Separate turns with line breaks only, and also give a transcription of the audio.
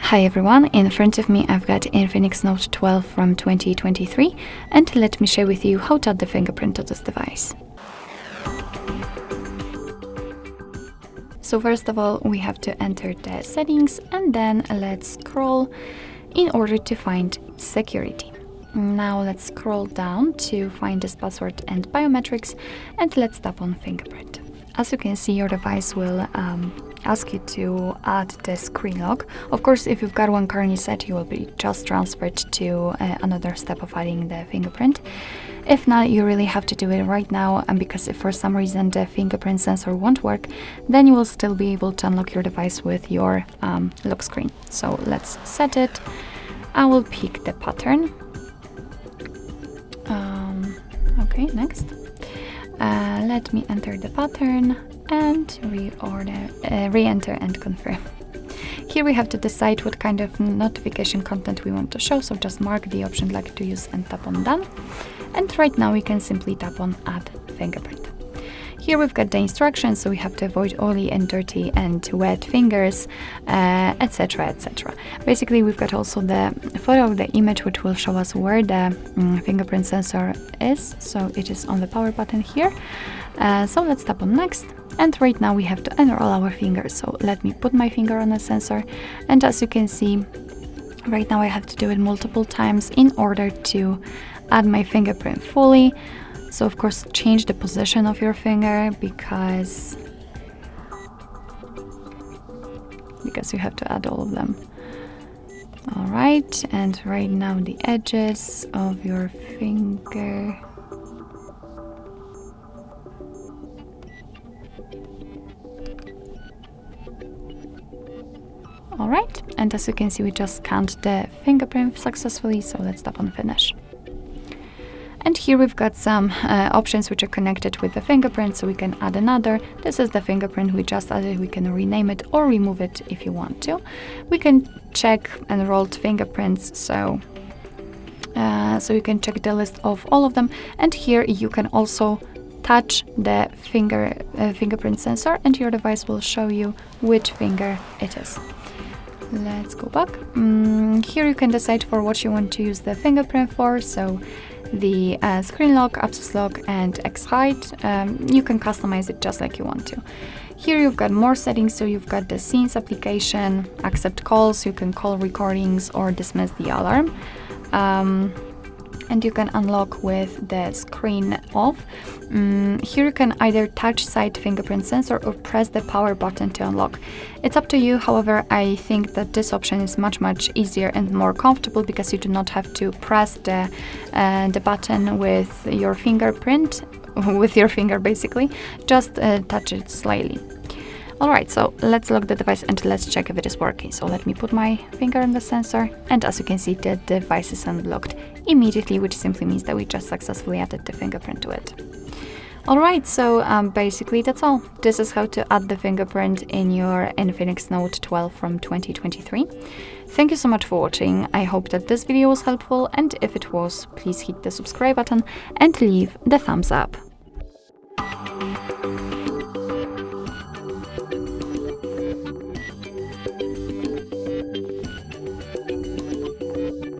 Hi everyone, in front of me I've got INFINIX Note 12 from 2023 and let me share with you how to add the fingerprint to this device. So first of all we have to enter the settings and then let's scroll in order to find security. Now let's scroll down to find this password and biometrics and let's tap on fingerprint. As you can see, your device will ask you to add the screen lock. Of course, if you've got one currently set, you will be just transferred to another step of adding the fingerprint. If not, you really have to do it right now, and because if for some reason the fingerprint sensor won't work, then you will still be able to unlock your device with your lock screen. So let's set it. I will pick the pattern. Okay, next. Let me enter the pattern and re-enter and confirm. Here we have to decide what kind of notification content we want to show, so just mark the option like to use and tap on done. And right now we can simply tap on add fingerprint. Here we've got the instructions, so we have to avoid oily and dirty and wet fingers, etc, etc. Basically we've got also the photo of the image which will show us where the fingerprint sensor is, so it is on the power button here. So let's tap on next, and right now we have to enroll our fingers, so let me put my finger on the sensor, and as you can see right now I have to do it multiple times in order to add my fingerprint fully. So of course change the position of your finger because you have to add all of them. Alright, and right now the edges of your finger. Alright, and as you can see we just scanned the fingerprint successfully, so let's tap on finish. And here we've got some options which are connected with the fingerprint, so we can add another. This is the fingerprint we just added. We can rename it or remove it if you want to. We can check enrolled fingerprints, so you can check the list of all of them. And here you can also touch the fingerprint sensor and your device will show you which finger it is. Let's go back. Here you can decide for what you want to use the fingerprint for, so the screen lock, abscess lock and X height. You can customize it just like you want to. Here you've got more settings, so you've got the scenes application, accept calls, you can call recordings or dismiss the alarm. And you can unlock with the screen off. Here you can either touch side fingerprint sensor or press the power button to unlock. It's up to you, however, I think that this option is much easier and more comfortable because you do not have to press the button with your fingerprint, with your finger basically, just touch it slightly. Alright, so let's lock the device and let's check if it is working. So let me put my finger on the sensor, and as you can see the device is unlocked immediately, which simply means that we just successfully added the fingerprint to it. Alright, so basically that's all. This is how to add the fingerprint in your INFINIX Note 12 from 2023. Thank you so much for watching. I hope that this video was helpful, and if it was, please hit the subscribe button and leave the thumbs up.